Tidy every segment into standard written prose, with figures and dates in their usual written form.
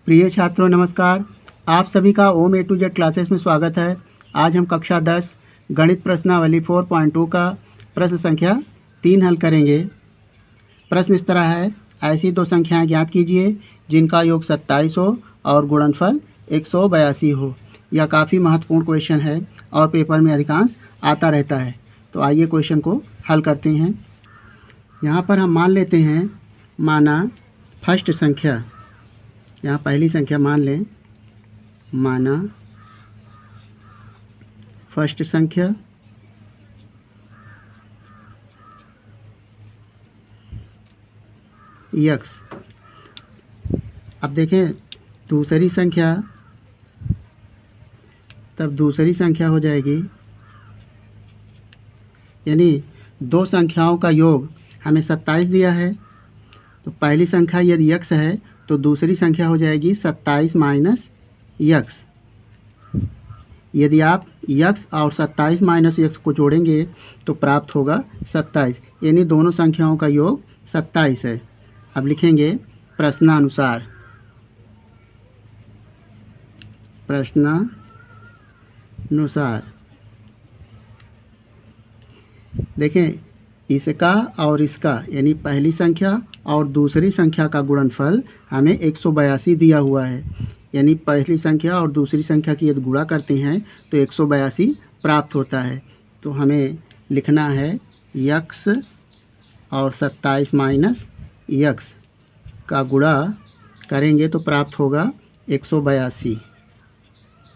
प्रिय छात्रों नमस्कार। आप सभी का ओम ए टू जेड क्लासेस में स्वागत है। आज हम कक्षा 10 गणित प्रश्नावली 4.2 का प्रश्न संख्या 3 हल करेंगे। प्रश्न इस तरह है, ऐसी दो संख्याएं ज्ञात कीजिए जिनका योग 27 हो और गुणनफल 182 हो। यह काफ़ी महत्वपूर्ण क्वेश्चन है और पेपर में अधिकांश आता रहता है। तो आइए क्वेश्चन को हल करते हैं। यहाँ पर हम मान लेते हैं, माना फर्स्ट संख्या, यहाँ पहली संख्या मान लें, माना फर्स्ट संख्या x। अब देखें दूसरी संख्या, तब दूसरी संख्या हो जाएगी, यानी दो संख्याओं का योग हमें 27 दिया है, तो पहली संख्या यदि x है तो दूसरी संख्या हो जाएगी 27 माइनस x। यदि आप x और 27 माइनस x को जोड़ेंगे तो प्राप्त होगा 27, यानी दोनों संख्याओं का योग 27 है। अब लिखेंगे प्रश्नानुसार। देखें, इसका और इसका यानी पहली संख्या और दूसरी संख्या का गुणनफल हमें 182 दिया हुआ है, यानी पहली संख्या और दूसरी संख्या की यदि गुणा करते हैं तो 182 प्राप्त होता है। तो हमें लिखना है x और 27 माइनस x का गुणा करेंगे तो प्राप्त होगा 182।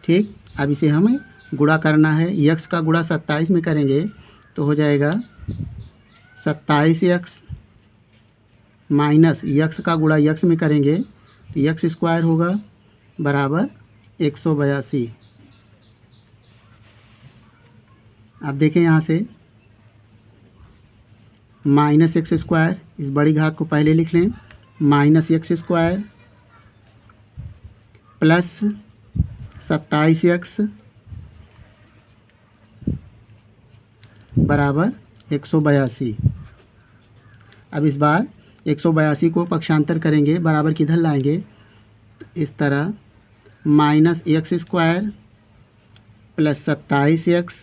ठीक, अब इसे हमें गुणा करना है। x का गुणा 27 में करेंगे तो हो जाएगा 27x माइनस x का गुणा x में करेंगे तो x स्क्वायर होगा बराबर 182। अब देखें यहाँ से माइनस एक्स स्क्वायर, इस बड़ी घात को पहले लिख लें, minus x square plus 27x बराबर 182। अब इस बार 182 को पक्षांतर करेंगे, बराबर किधर लाएंगे, इस तरह minus x square plus 27x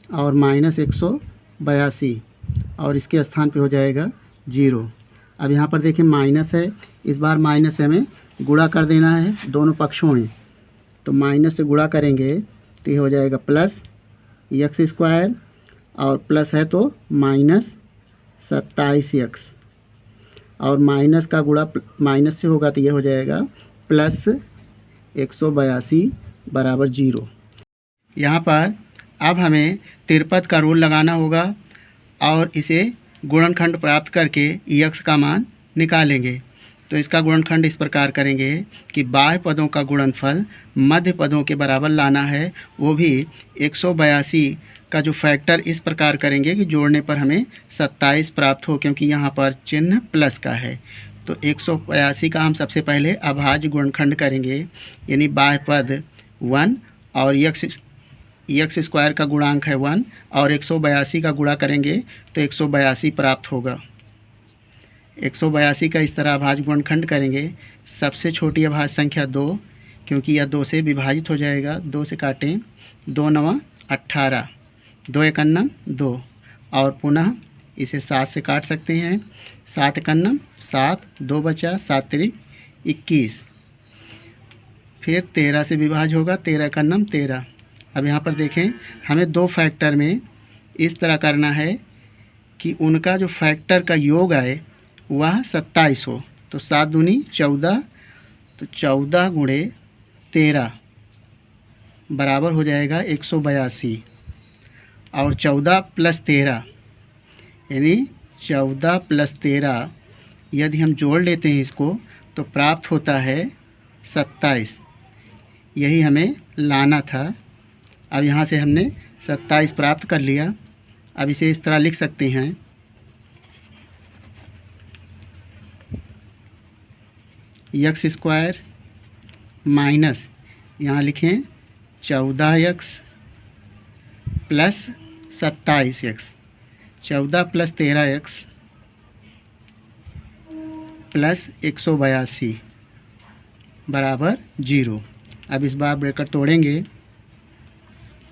और माइनस 182 और इसके स्थान पे हो जाएगा 0। अब यहाँ पर देखें माइनस है, इस बार माइनस से हमें गुणा कर देना है दोनों पक्षों में, तो माइनस से गुणा करेंगे तो ये हो जाएगा प्लस एक्स स्क्वायर और प्लस है तो माइनस 27x और माइनस का गुणा माइनस से होगा तो ये हो जाएगा प्लस 182 बराबर 0। यहाँ पर अब हमें तिरपत का रूल लगाना होगा और इसे गुणनखंड प्राप्त करके x का मान निकालेंगे। तो इसका गुणनखंड इस प्रकार करेंगे कि बाह्य पदों का गुणनफल मध्य पदों के बराबर लाना है, वो भी 182 का जो फैक्टर इस प्रकार करेंगे कि जोड़ने पर हमें 27 प्राप्त हो, क्योंकि यहाँ पर चिन्ह प्लस का है। तो 182 का हम सबसे पहले अभाज्य गुणनखंड करेंगे, यानी बाह्य पद 1 और x स्क्वायर का गुणांक है 1 और 182 का गुणा करेंगे तो 182 प्राप्त होगा। 182 का इस तरह अभाज्य गुणनखंड करेंगे। सबसे छोटी अभाज्य संख्या 2, क्योंकि यह 2 से विभाजित हो जाएगा, 2 से काटें, 2 9 18, 2 1 2 और पुनः इसे 7 से काट सकते हैं, 7 1 7, 2 बचा, 7 3 21, फिर 13 से विभाज्य होगा, 13 1 13। अब यहाँ पर देखें, हमें दो फैक्टर में इस तरह करना है कि उनका जो फैक्टर का योग आए वह 27 हो। तो 7 दूनी 14, तो 14 गुणे 13 बराबर हो जाएगा 182 और 14 प्लस 13 यानी 14 प्लस 13 यदि हम जोड़ लेते हैं इसको तो प्राप्त होता है 27। यही हमें लाना था। अब यहाँ से हमने 27 प्राप्त कर लिया। अब इसे इस तरह लिख सकते हैं, एक्स स्क्वायर माइनस यहाँ लिखें 14x plus 27x, 14 plus 13x plus 182 बराबर 0। अब इस बार ब्रैकेट तोड़ेंगे,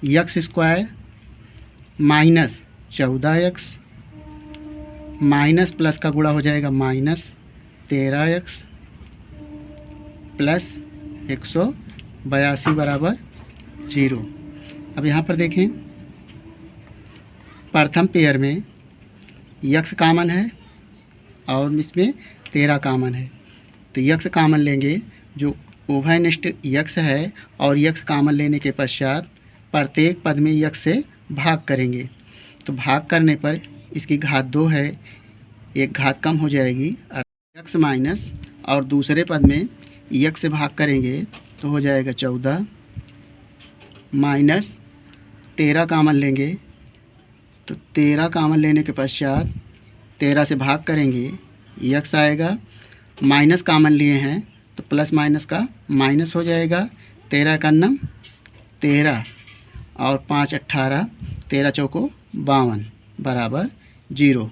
x square minus 14x minus plus का गुणा हो जाएगा माइनस 13x प्लस 182 बराबर 0। अब यहाँ पर देखें, प्रथम पेयर में यक्स कॉमन है और इसमें 13 कॉमन है, तो यक्स कॉमन लेंगे, जो उभयनिष्ठ यक्स है, और यक्स कॉमन लेने के पश्चात प्रत्येक पद में यक्स से भाग करेंगे। तो भाग करने पर इसकी घात 2 है, एक घात कम हो जाएगी, यक्स माइनस, और दूसरे पद में यक्स से भाग करेंगे तो हो जाएगा 14 माइनस 13 कॉमन लेंगे, तो 13 कॉमन लेने के पश्चात 13 से भाग करेंगे, यक्स आएगा, माइनस कॉमन लिए हैं तो प्लस माइनस का माइनस हो जाएगा, 13 का नम 13 और 5 18, 13 चौको 52 बराबर 0।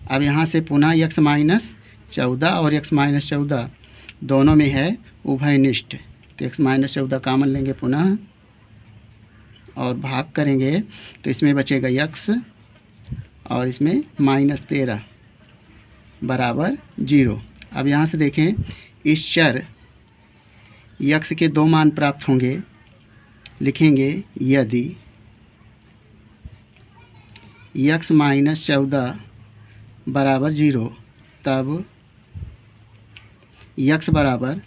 अब यहाँ से पुनः यक्स माइनस 14 और यक्स माइनस 14 दोनों में है उभयनिष्ठ, तो यक्स माइनस 14 कॉमन लेंगे पुनः और भाग करेंगे, तो इसमें बचेगा यक्स और इसमें माइनस 13 बराबर 0। अब यहाँ से देखें, इस चर यक्स के 2 मान प्राप्त होंगे, लिखेंगे यदि यक्स माइनस 14 बराबर 0, तब यक्स बराबर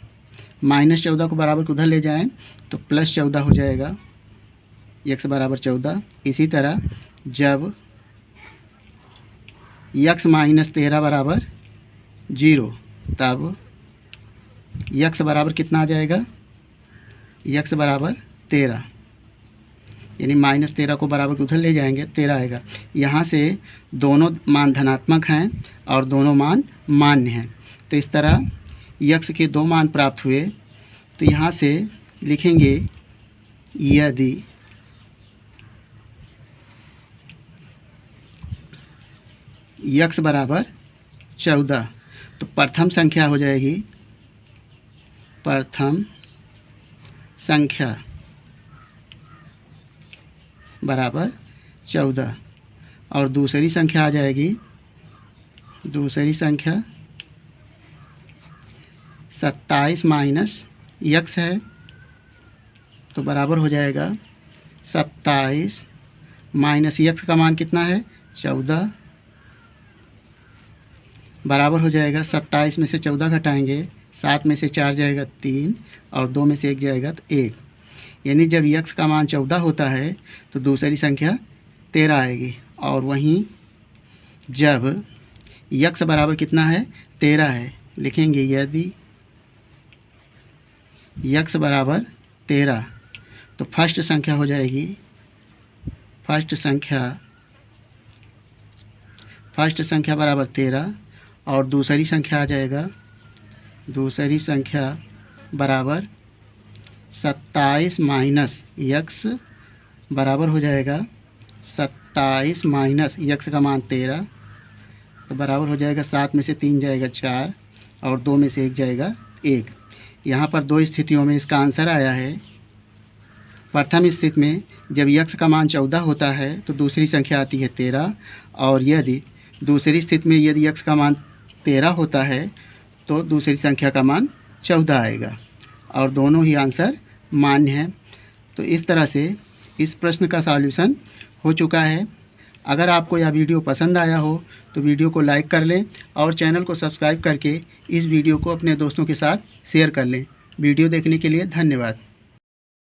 माइनस 14 को बराबर को उधर ले जाएं तो प्लस 14 हो जाएगा, यक्स बराबर 14। इसी तरह जब यक्स माइनस 13 बराबर 0, तब यक्स बराबर कितना आ जाएगा, यक्स बराबर 13, यानी माइनस 13 को बराबर को उधर ले जाएंगे 13 आएगा। यहाँ से दोनों मान धनात्मक हैं और दोनों मान मान्य हैं, तो इस तरह यक्स के 2 मान प्राप्त हुए। तो यहाँ से लिखेंगे यदि यक्स बराबर 14, तो प्रथम संख्या हो जाएगी, प्रथम संख्या बराबर 14, और दूसरी संख्या आ जाएगी, दूसरी संख्या 27 माइनस यक्स है, तो बराबर हो जाएगा 27 माइनस यक्स का मान कितना है 14, बराबर हो जाएगा 27 में से 14 घटाएंगे, 7 में से 4 जाएगा 3 और 2 में से 1 जाएगा तो 1, यानी जब यक्स का मान 14 होता है तो दूसरी संख्या 13 आएगी। और वहीं जब यक्स बराबर कितना है 13 है, लिखेंगे यदि यक्स बराबर 13, तो फर्स्ट संख्या हो जाएगी, फर्स्ट संख्या बराबर 13, और दूसरी संख्या आ जाएगा, दूसरी संख्या बराबर 27 माइनस यक्स, बराबर हो जाएगा 27 माइनस यक्स का मान 13, तो बराबर हो जाएगा 7 में से 3 जाएगा 4 और 2 में से 1 जाएगा 1। यहाँ पर 2 स्थितियों में इसका आंसर आया है। प्रथम स्थिति में जब यक्स का मान 14 होता है तो दूसरी संख्या आती है 13, और यदि दूसरी स्थिति में यदि यक्स का मान 13 होता है तो दूसरी संख्या का मान 14 आएगा, और दोनों ही आंसर मान्य हैं। तो इस तरह से इस प्रश्न का सॉल्यूशन हो चुका है। अगर आपको यह वीडियो पसंद आया हो तो वीडियो को लाइक कर लें और चैनल को सब्सक्राइब करके इस वीडियो को अपने दोस्तों के साथ शेयर कर लें। वीडियो देखने के लिए धन्यवाद।